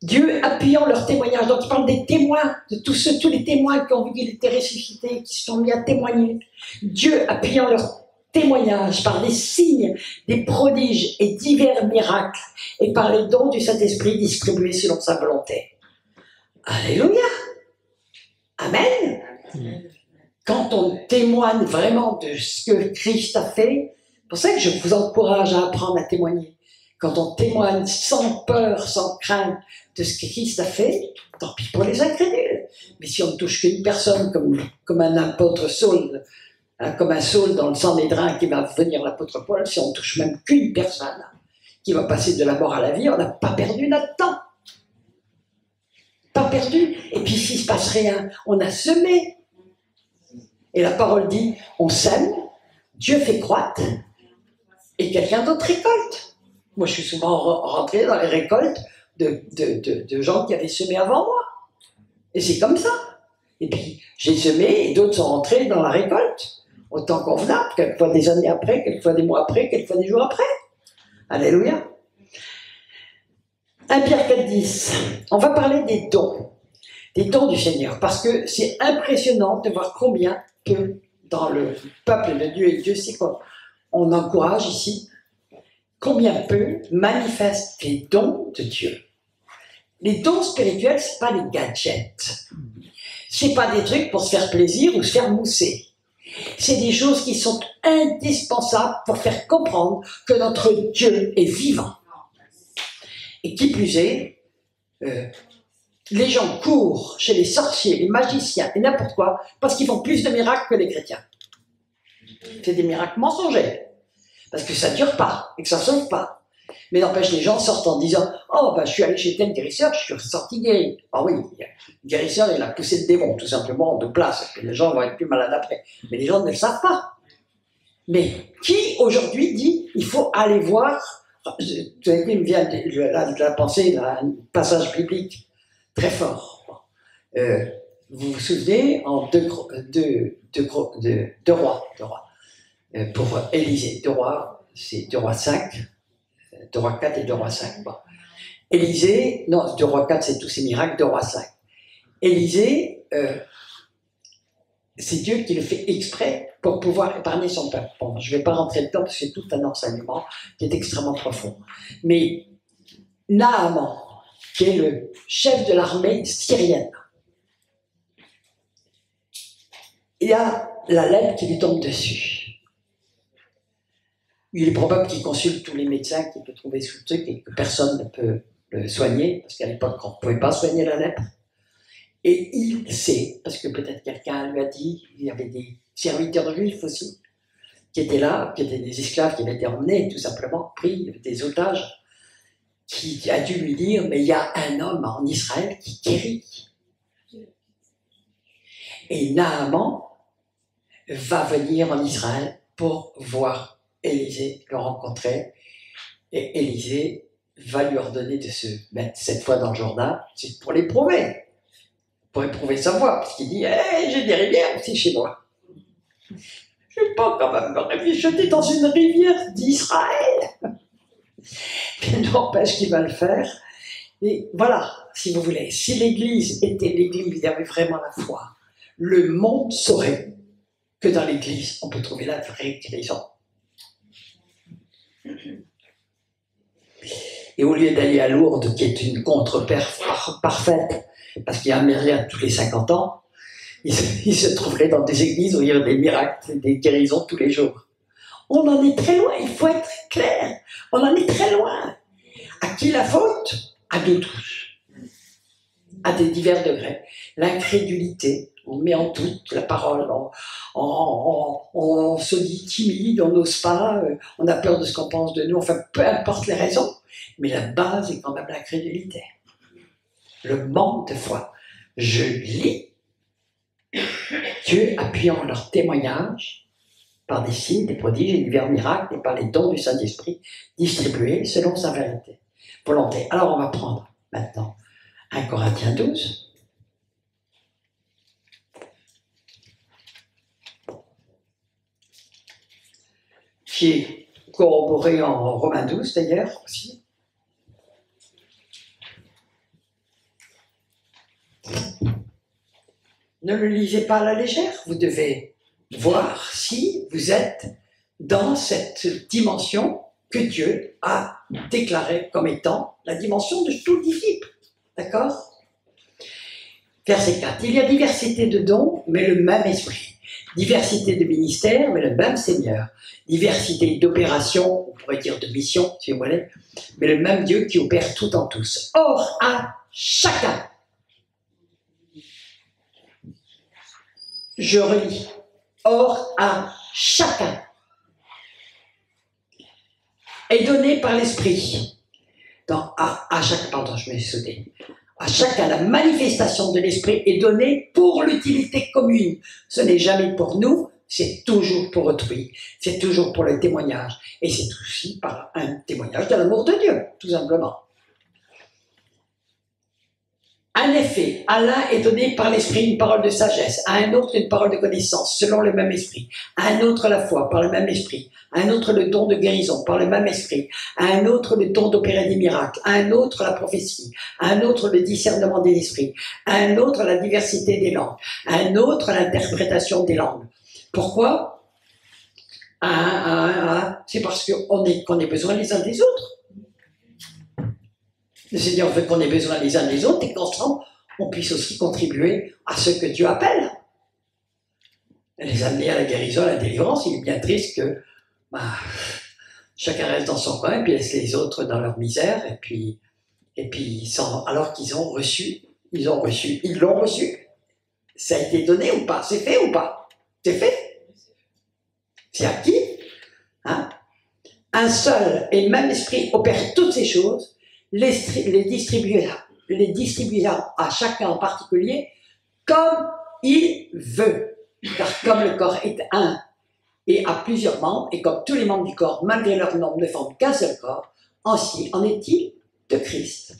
Speaker 1: Dieu appuyant leur témoignage. Donc, il parle des témoins, de tous les témoins qui ont vu qu'il était ressuscité, qui se sont mis à témoigner. Dieu appuyant leur témoignage par des signes, des prodiges et divers miracles, et par les dons du Saint-Esprit distribués selon sa volonté. Alléluia. Amen. Quand on témoigne vraiment de ce que Christ a fait, c'est pour ça que je vous encourage à apprendre à témoigner. Quand on témoigne sans peur, sans crainte de ce que Christ a fait, tant pis pour les incrédules. Mais si on ne touche qu'une personne comme un apôtre Saul, comme un Saul dans le sang des drains qui va devenir l'apôtre Paul, si on ne touche même qu'une personne qui va passer de la mort à la vie, on n'a pas perdu notre temps. Pas perdu. Et puis s'il ne se passe rien, on a semé. Et la parole dit, on sème, Dieu fait croître, et quelqu'un d'autre récolte. Moi, je suis souvent rentré dans les récoltes de gens qui avaient semé avant moi. Et c'est comme ça. Et puis, j'ai semé, et d'autres sont rentrés dans la récolte, au temps convenable, quelquefois des années après, quelquefois des mois après, quelquefois des jours après. Alléluia. 1 Pierre 4,10. On va parler des dons du Seigneur, parce que c'est impressionnant de voir combien que dans le peuple de Dieu, et Dieu sait qu'on encourage ici, combien peu manifestent les dons de Dieu. Les dons spirituels, c'est pas des gadgets, c'est pas des trucs pour se faire plaisir ou se faire mousser. C'est des choses qui sont indispensables pour faire comprendre que notre Dieu est vivant. Et qui plus est, les gens courent chez les sorciers, les magiciens et n'importe quoi, parce qu'ils font plus de miracles que les chrétiens. C'est des miracles mensongers, parce que ça ne dure pas et que ça ne sauve pas. Mais n'empêche, les gens sortent en disant « Oh, ben, je suis allé chez tel guérisseur, je suis sorti guéri. » Ah oui, le guérisseur, il a poussé le démon, tout simplement, de place, et puis les gens vont être plus malades après. Mais les gens ne le savent pas. Mais qui, aujourd'hui, dit « Il faut aller voir » Tout à coup, il me vient de la pensée, un passage biblique très fort. Vous vous souvenez, en deux rois, pour Élisée, 2 rois, c'est 2 rois 5, 2 rois 4 et 2 rois 5. Bon. Élisée, non, 2 rois 4, c'est tous ces miracles, 2 rois 5. Élisée, c'est Dieu qui le fait exprès pour pouvoir épargner son peuple. Bon, je ne vais pas rentrer dedans parce que c'est tout un enseignement qui est extrêmement profond. Mais Naaman, qui est le chef de l'armée syrienne, il y a la lèpre qui lui tombe dessus. Il est probable qu'il consulte tous les médecins qu'il peut trouver sous le truc et que personne ne peut le soigner, parce qu'à l'époque, on ne pouvait pas soigner la lèpre. Et il sait, parce que peut-être quelqu'un lui a dit, il y avait des serviteurs juifs aussi, qui étaient là, qui étaient des esclaves qui avaient été emmenés, tout simplement, pris, des otages, qui a dû lui dire, mais il y a un homme en Israël qui guérit. Et Naaman va venir en Israël pour voir Élisée, le rencontrer, et Élisée va lui ordonner de se mettre 7 fois dans le Jourdain, c'est pour l'éprouver. Pour éprouver sa voix, parce qu'il dit hey, j'ai des rivières aussi chez moi. Je ne vais pas quand même me jeter dans une rivière d'Israël. Mais n'empêche qu'il va le faire. Et voilà, si vous voulez, si l'Église était l'Église, il y avait vraiment la foi, le monde saurait que dans l'Église, on peut trouver la vraie guérison. Et au lieu d'aller à Lourdes, qui est une contre-perf parfaite, parce qu'il y a un myriade tous les 50 ans, il se trouverait dans des églises où il y a des miracles, des guérisons tous les jours. On en est très loin, il faut être clair. On en est très loin. À qui la faute? À nous tous. À des divers degrés. L'incrédulité, on met en doute la parole, on se dit timide, on n'ose pas, on a peur de ce qu'on pense de nous, enfin peu importe les raisons, mais la base est quand même l'incrédulité. Le manque de foi. Je lis Dieu appuyant leur témoignage par des signes, des prodiges et divers miracles et par les dons du Saint-Esprit distribués selon sa volonté. Alors on va prendre maintenant 1 Corinthiens 12. Qui est corroboré en Romains 12 d'ailleurs aussi. Ne le lisez pas à la légère, vous devez voir si vous êtes dans cette dimension que Dieu a déclarée comme étant la dimension de tout disciple. D'accord? Verset 4. Il y a diversité de dons, mais le même esprit. Diversité de ministères, mais le même Seigneur. Diversité d'opérations, on pourrait dire de missions, si vous voulez, mais le même Dieu qui opère tout en tous. Or, à chacun, je relis, or à chacun est donné par l'Esprit. À chacun, pardon, je m'ai sauté. À chacun, la manifestation de l'Esprit est donnée pour l'utilité commune. Ce n'est jamais pour nous, c'est toujours pour autrui. C'est toujours pour le témoignage. Et c'est aussi par un témoignage de l'amour de Dieu, tout simplement. En effet, à l'un est donné par l'Esprit une parole de sagesse, à un autre une parole de connaissance, selon le même Esprit, à un autre la foi, par le même Esprit, à un autre le don de guérison, par le même Esprit, à un autre le don d'opérer des miracles, à un autre la prophétie, à un autre le discernement des esprits, à un autre la diversité des langues, à un autre l'interprétation des langues. Pourquoi? C'est parce qu'on ait besoin les uns des autres. Le Seigneur veut qu'on ait besoin les uns des autres et qu'ensemble, on puisse aussi contribuer à ce que Dieu appelle. Les amener à la guérison, à la délivrance, il est bien triste que chacun reste dans son coin et puis laisse les autres dans leur misère et puis alors qu'ils ont reçu, ils l'ont reçu. Ça a été donné ou pas? C'est fait ou pas? C'est fait? C'est acquis? Hein? Un seul et même esprit opère toutes ces choses, les distribuera à chacun en particulier comme il veut. Car comme le corps est un et a plusieurs membres, et comme tous les membres du corps, malgré leur nombre, ne forment qu'un seul corps, ainsi en est-il de Christ.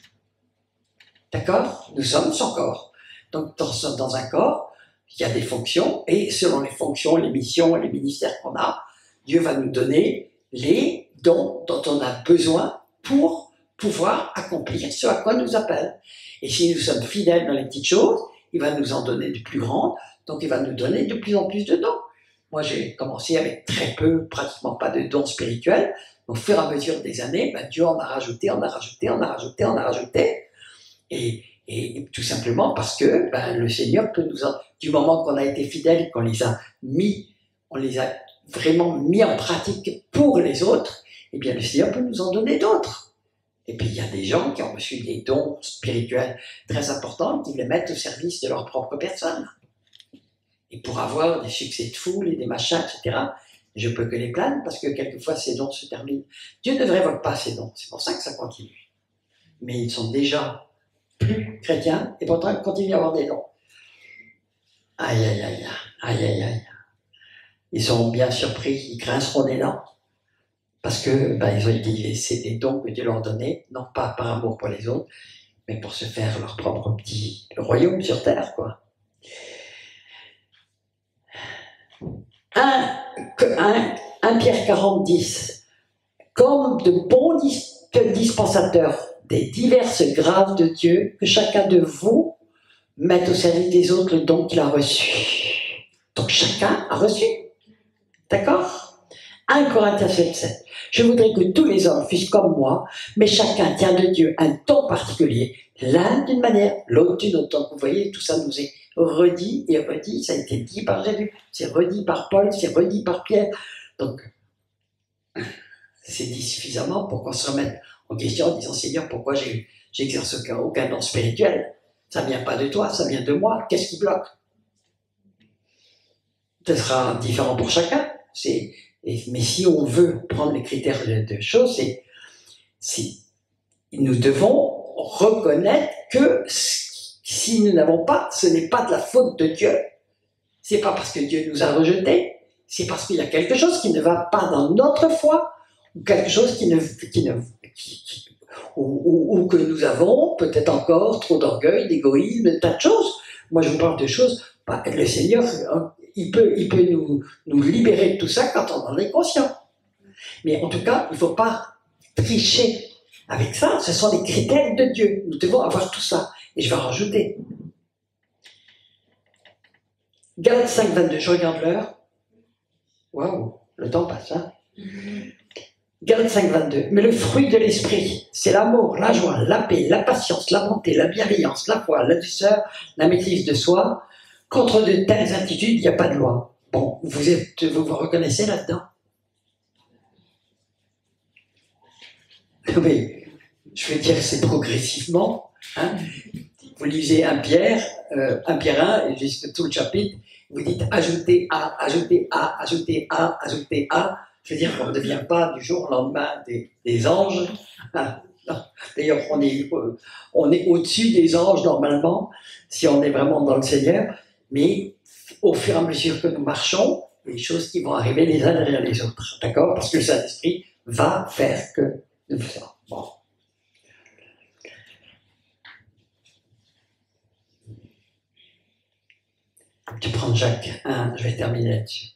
Speaker 1: D'accord? Nous sommes son corps. Donc dans un corps, il y a des fonctions, et selon les fonctions, les missions, les ministères qu'on a, Dieu va nous donner les dons dont on a besoin pour pouvoir accomplir ce à quoi nous appelle. Et si nous sommes fidèles dans les petites choses, il va nous en donner de plus grandes, donc il va nous donner de plus en plus de dons. Moi, j'ai commencé avec très peu, pratiquement pas de dons spirituels. Au fur et à mesure des années, ben, Dieu en a rajouté, en a rajouté, en a rajouté, en a rajouté. Et tout simplement parce que ben, le Seigneur peut nous en... Du moment qu'on a été fidèles, qu'on les a mis, on les a vraiment mis en pratique pour les autres, eh bien le Seigneur peut nous en donner d'autres. Et puis il y a des gens qui ont reçu des dons spirituels très importants, qui les mettent au service de leur propre personne. Et pour avoir des succès de foule et des machins, etc., je peux que les plaindre parce que quelquefois ces dons se terminent. Dieu ne révoque pas ces dons, c'est pour ça que ça continue. Mais ils sont déjà plus chrétiens et pourtant ils continuent à avoir des dons. Aïe, aïe, aïe, aïe, aïe, aïe. Ils sont bien surpris, ils grinceront des dents parce que ben, ils ont dit c'est des dons que Dieu leur donnait, non pas par amour pour les autres, mais pour se faire leur propre petit royaume sur terre, quoi. 1 Pierre 40, 10. Comme de bons dispensateurs des diverses grâces de Dieu, que chacun de vous mette au service des autres le don qu'il a reçu. Donc chacun a reçu. D'accord ? 1 Corinthiens 7, 7. Je voudrais que tous les hommes fussent comme moi, mais chacun tient de Dieu un don particulier, l'un d'une manière, l'autre d'une autre. Donc vous voyez, tout ça nous est redit et redit, ça a été dit par Jésus, c'est redit par Paul, c'est redit par Pierre. Donc, c'est dit suffisamment pour qu'on se remette en question en disant, Seigneur, pourquoi j'exerce aucun don spirituel? Ça ne vient pas de toi, ça vient de moi, qu'est-ce qui bloque? Ce sera différent pour chacun, mais si on veut prendre les critères de choses, nous devons reconnaître que si nous n'avons pas, ce n'est pas de la faute de Dieu. C'est pas parce que Dieu nous a rejetés, c'est parce qu'il y a quelque chose qui ne va pas dans notre foi, ou quelque chose ou que nous avons peut-être encore trop d'orgueil, d'égoïsme, de tas de choses. Moi, je vous parle de choses. Le Seigneur, il peut nous libérer de tout ça quand on en est conscient. Mais en tout cas, il ne faut pas tricher avec ça. Ce sont les critères de Dieu. Nous devons avoir tout ça. Et je vais en rajouter. Galates 5, 22, je regarde l'heure. Waouh, le temps passe, hein. Galates 5, 22. Mais le fruit de l'esprit, c'est l'amour, la joie, la paix, la patience, la bonté, la bienveillance, la foi, la douceur, la maîtrise de soi. Contre de telles attitudes, il n'y a pas de loi. Bon, vous reconnaissez là-dedans? Mais je veux dire, c'est progressivement. Hein. Vous lisez 1 Pierre 1, et jusqu'à tout le chapitre, vous dites ajouter A, ajouter A, ajouter A, ajouter A. Je veux dire qu'on ne devient pas du jour au lendemain des anges. D'ailleurs, on est au-dessus des anges normalement, si on est vraiment dans le Seigneur, mais au fur et à mesure que nous marchons, il y a des choses qui vont arriver les uns derrière les autres. D'accord? Parce que le Saint-Esprit va faire que nous faisons. Bon. Tu prends Jacques 1, je vais terminer là-dessus.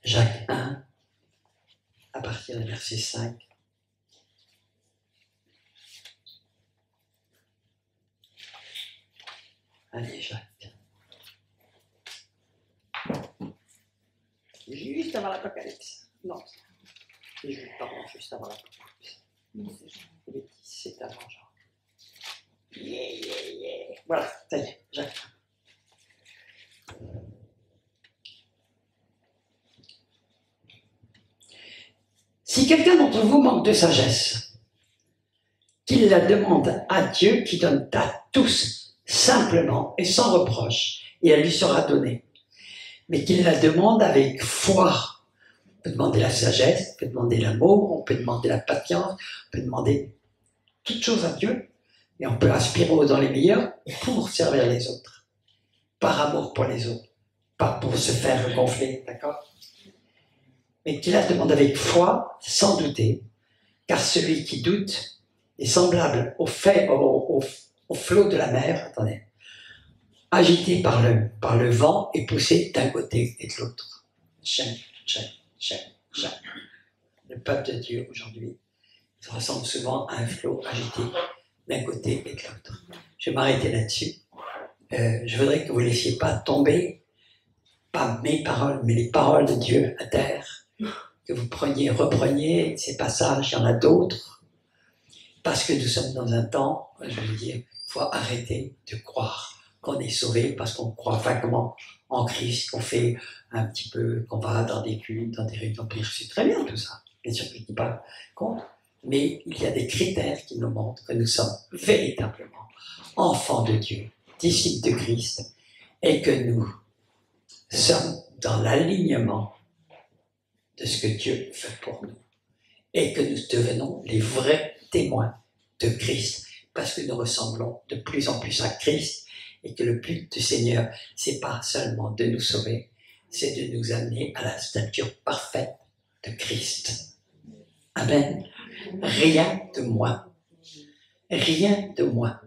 Speaker 1: Jacques 1, à partir du verset 5. Allez, Jacques. Juste avant l'Apocalypse. Non. Pardon, juste avant l'Apocalypse. C'est avant Jean. Yeah. Voilà, ça y est, Jacques. Si quelqu'un d'entre vous manque de sagesse, qu'il la demande à Dieu qui donne à tous, simplement et sans reproche, et elle lui sera donnée. Mais qu'il la demande avec foi. On peut demander la sagesse, on peut demander l'amour, on peut demander la patience, on peut demander toutes choses à Dieu, et on peut aspirer dans les meilleurs pour servir les autres, par amour pour les autres, pas pour se faire gonfler, d'accord? Mais qu'il la demande avec foi, sans douter, car celui qui doute est semblable au flot de la mer, attendez, agité par le vent et poussé d'un côté et de l'autre. Chaque. Le peuple de Dieu aujourd'hui ressemble souvent à un flot agité d'un côté et de l'autre. Je vais m'arrêter là-dessus. Je voudrais que vous ne laissiez pas tomber, pas mes paroles, mais les paroles de Dieu à terre. Que vous repreniez ces passages, il y en a d'autres. Parce que nous sommes dans un temps, je veux dire, il faut arrêter de croire qu'on est sauvé parce qu'on croit vaguement en Christ, qu'on fait un petit peu, qu'on va dans des cultes, dans des réunions. Je sais très bien tout ça. Bien sûr que je ne dis pas contre. Mais il y a des critères qui nous montrent que nous sommes véritablement enfants de Dieu, disciples de Christ, et que nous sommes dans l'alignement de ce que Dieu fait pour nous. Et que nous devenons les vrais témoins de Christ, parce que nous ressemblons de plus en plus à Christ, et que le but du Seigneur, c'est pas seulement de nous sauver, c'est de nous amener à la stature parfaite de Christ. Amen. Rien de moi. Rien de moi.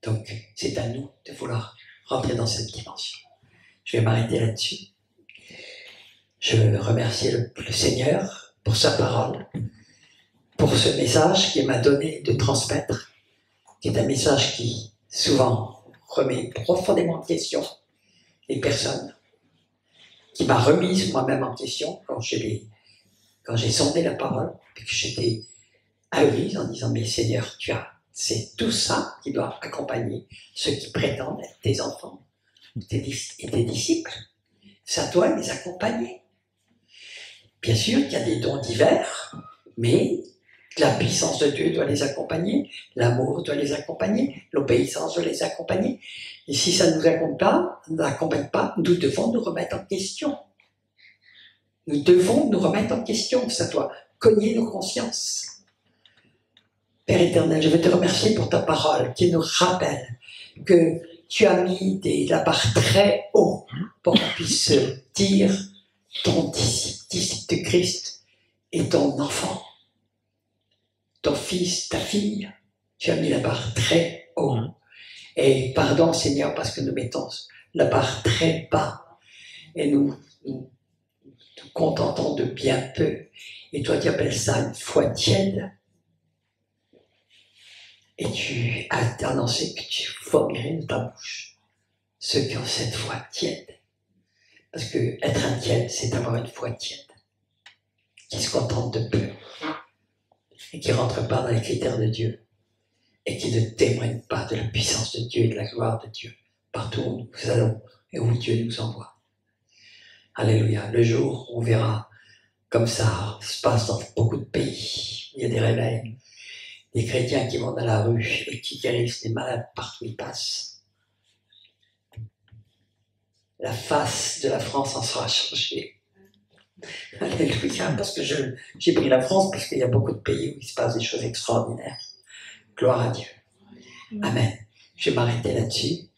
Speaker 1: Donc, c'est à nous de vouloir rentrer dans cette dimension. Je vais m'arrêter là-dessus. Je veux remercier le Seigneur pour sa parole, pour ce message qu'il m'a donné de transmettre, qui est un message qui, souvent, remet profondément en question les personnes, qui m'a remise moi-même en question quand j'ai sondé la parole, et que j'étais ahuri en disant, mais Seigneur, c'est tout ça qui doit accompagner ceux qui prétendent être tes enfants et tes disciples. C'est à toi de les accompagner. Bien sûr qu'il y a des dons divers, mais la puissance de Dieu doit les accompagner, l'amour doit les accompagner, l'obéissance doit les accompagner. Et si ça ne nous accompagne pas, nous devons nous remettre en question. Nous devons nous remettre en question, ça doit cogner nos consciences. Père éternel, je veux te remercier pour ta parole qui nous rappelle que tu as mis la barre très haut pour qu'on puisse dire ton disciple de Christ et ton enfant, ton fils, ta fille. Tu as mis la barre très haut. Et pardon Seigneur parce que nous mettons la barre très bas et nous contentons de bien peu. Et toi tu appelles ça une foi tiède. Et tu as annoncé que tu vomirais de ta bouche ceux qui ont cette foi tiède. Parce que être un tiède, c'est avoir une foi tiède, qui se contente de peu, et qui ne rentre pas dans les critères de Dieu, et qui ne témoigne pas de la puissance de Dieu et de la gloire de Dieu, partout où nous allons et où Dieu nous envoie. Alléluia. Le jour où on verra, comme ça se passe dans beaucoup de pays, il y a des réveils, des chrétiens qui vont dans la rue et qui guérissent les malades partout où ils passent. La face de la France en sera changée. Alléluia, parce que j'ai pris la France parce qu'il y a beaucoup de pays où il se passe des choses extraordinaires. Gloire à Dieu. Amen. Je vais m'arrêter là-dessus,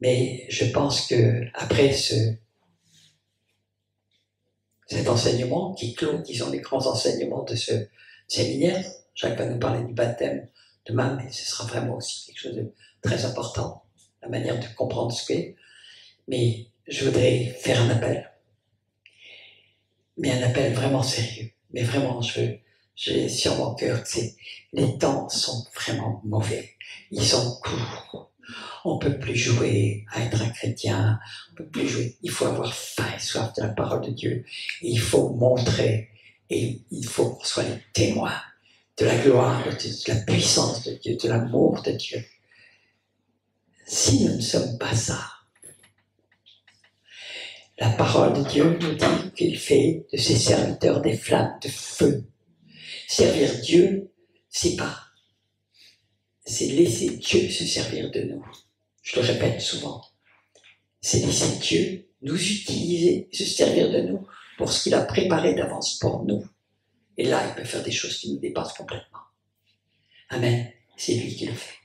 Speaker 1: mais je pense que après cet enseignement qui clôt, disons, les grands enseignements de ce séminaire, Jacques va nous parler du baptême demain, mais ce sera vraiment aussi quelque chose de très important, la manière de comprendre ce qu'est. Mais je voudrais faire un appel. Mais un appel vraiment sérieux. Mais vraiment, j'ai sur mon cœur que les temps sont vraiment mauvais. Ils sont courts. On ne peut plus jouer à être un chrétien. On ne peut plus jouer. Il faut avoir faim et soif de la parole de Dieu. Et il faut montrer. Et il faut qu'on soit les témoins de la gloire de Dieu, de la puissance de Dieu, de l'amour de Dieu. Si nous ne sommes pas ça, la parole de Dieu nous dit qu'il fait de ses serviteurs des flammes de feu. Servir Dieu, c'est laisser Dieu se servir de nous. Je le répète souvent. C'est laisser Dieu nous utiliser, se servir de nous pour ce qu'il a préparé d'avance pour nous. Et là, il peut faire des choses qui nous dépassent complètement. Amen. C'est lui qui le fait.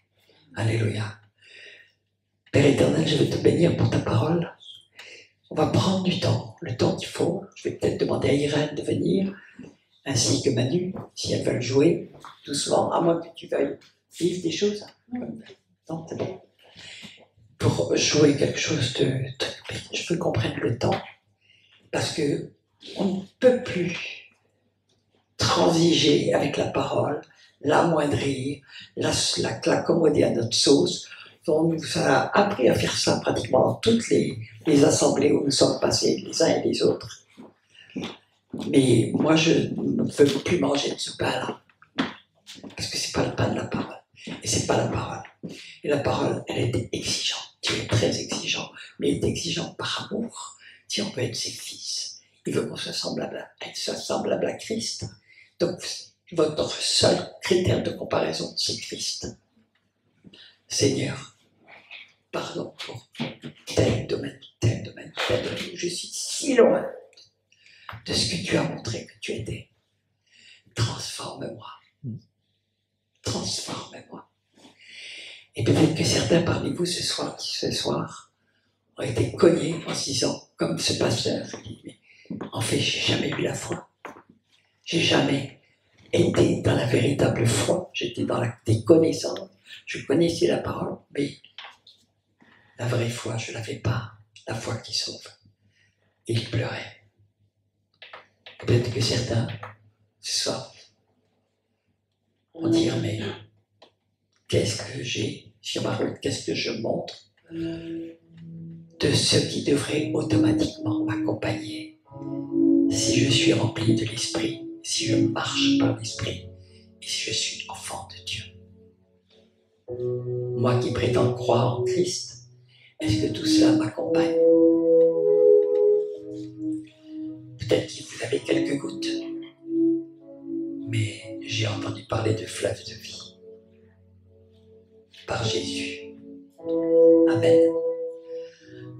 Speaker 1: Alléluia. Père éternel, je veux te bénir pour ta parole. On va prendre du temps, le temps qu'il faut. Je vais peut-être demander à Irène de venir, ainsi que Manu, si elles veulent jouer doucement, à moins que tu veuilles vivre des choses. Non, c'est bon. Pour jouer quelque chose je veux qu'on prenne le temps, parce que on ne peut plus transiger avec la parole, l'amoindrir, l'accommoder à notre sauce. On nous a appris à faire ça pratiquement dans toutes les assemblées où nous sommes passés, les uns et les autres. Mais moi, je ne veux plus manger de ce pain-là, parce que c'est pas le pain de la parole, et c'est pas la parole. Et la parole, elle est exigeante. Dieu est très exigeant, mais il est exigeant par amour. Si on veut être ses fils, il veut qu'on soit semblable à Christ. Donc, votre seul critère de comparaison, c'est Christ. Seigneur, pardon pour tel domaine, tel domaine, tel domaine. Je suis si loin de ce que tu as montré que tu étais. Transforme-moi. Transforme-moi. Et peut-être que certains parmi vous ce soir ont été cognés en se disant, comme ce pasteur, mais en fait, j'ai jamais eu la foi. J'ai jamais été dans la véritable foi. J'étais dans des connaissances. Je connaissais la parole, mais la vraie foi, je ne l'avais pas. La foi qui sauve. Et il pleurait. Peut-être que certains, ce soir, vont dire, mais qu'est-ce que j'ai sur ma route, qu'est-ce que je montre de ce qui devrait automatiquement m'accompagner si je suis rempli de l'Esprit, si je marche par l'Esprit et si je suis enfant de Dieu. Moi qui prétends croire en Christ, est-ce que tout cela m'accompagne? Peut-être que vous avez quelques gouttes, mais j'ai entendu parler de fleuves de vie par Jésus. Amen.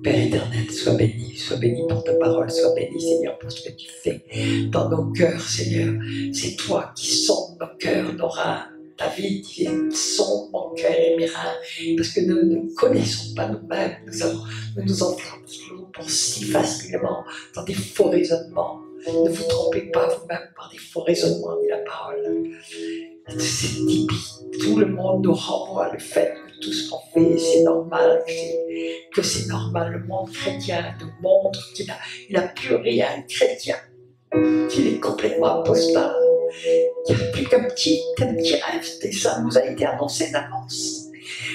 Speaker 1: Père éternel, sois béni pour ta parole, sois béni Seigneur pour ce que tu fais dans nos cœurs Seigneur. C'est toi qui sondes nos cœurs, nos reins. David dit, sonde mon cœur et mes reins, parce que nous ne connaissons pas nous-mêmes, nous nous enflammons pour si facilement dans des faux raisonnements. Ne vous trompez pas vous-même par des faux raisonnements, dit la parole. C'est typique. Tout le monde nous renvoie le fait que tout ce qu'on fait, c'est normal, que c'est normal. Le monde chrétien nous montre qu'il n'a plus rien de chrétien, qu'il est complètement apostat. Il n'y a plus qu'un petit rêve, et ça nous a été annoncé d'avance.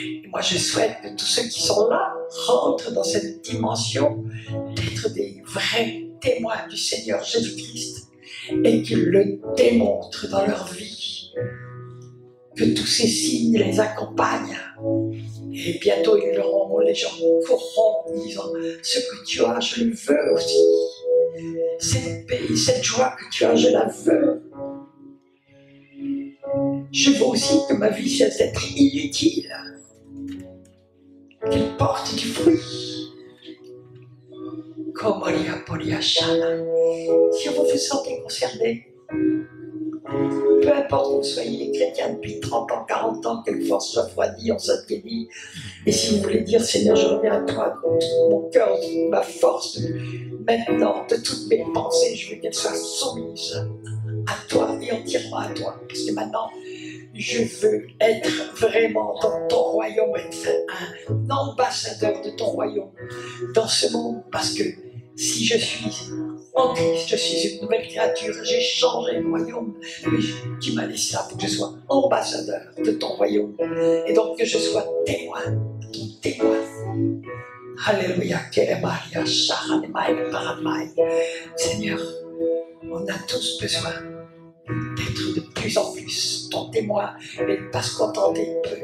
Speaker 1: Et moi, je souhaite que tous ceux qui sont là rentrent dans cette dimension d'être des vrais témoins du Seigneur Jésus-Christ et qu'ils le démontrent dans leur vie. Que tous ces signes les accompagnent. Et bientôt, les gens courront en disant « Ce que tu as, je le veux aussi. Cette paix, cette joie que tu as, je la veux. Je veux aussi que ma vie cesse d'être inutile. Qu'elle porte du fruit. » Comme si vous vous sentez concerné, peu importe que vous soyez chrétien depuis 30 ans, 40 ans, quelquefois on se refroidit, on s'atténit. Et si vous voulez dire, Seigneur, je reviens à toi, de tout mon cœur, de toute ma force, maintenant, de toutes mes pensées, je veux qu'elles soient soumises à toi et entièrement à toi. Parce que maintenant, je veux être vraiment dans ton royaume, être un ambassadeur de ton royaume dans ce monde. Parce que si je suis en Christ, je suis une nouvelle créature, j'ai changé le royaume, mais tu m'as laissé là pour que je sois ambassadeur de ton royaume, et donc que je sois témoin, ton témoin. Alléluia, Seigneur, on a tous besoin d'être de plus en plus ton témoin, mais de ne pas se contenter peu.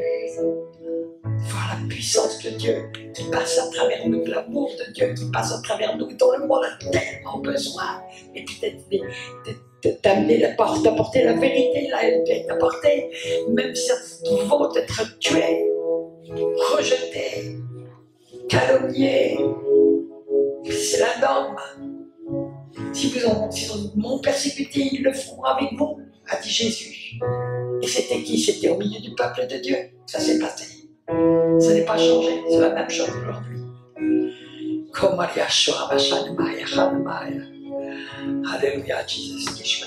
Speaker 1: Voir la puissance de Dieu qui passe à travers nous, l'amour de Dieu qui passe à travers nous, dont le monde a tellement besoin. Et peut-être de t'amener d'apporter la vérité là, et d'apporter, même si il vaut être tué, rejeté, calomnié. C'est la norme. Si vous m'ont persécuté, ils le feront avec vous, a dit Jésus. Et c'était qui? C'était au milieu du peuple de Dieu. Ça s'est passé. Ça n'est pas changé, c'est la même chose aujourd'hui. Alléluia, Jesus.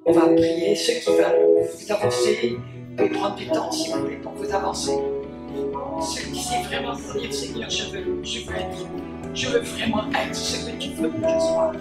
Speaker 1: On va prier. Ceux qui veulent vous avancer, vous pouvez prendre du temps si vous voulez pour vous avancer. Ceux qui savent vraiment dire Seigneur, je veux vraiment être ce que tu veux que je sois.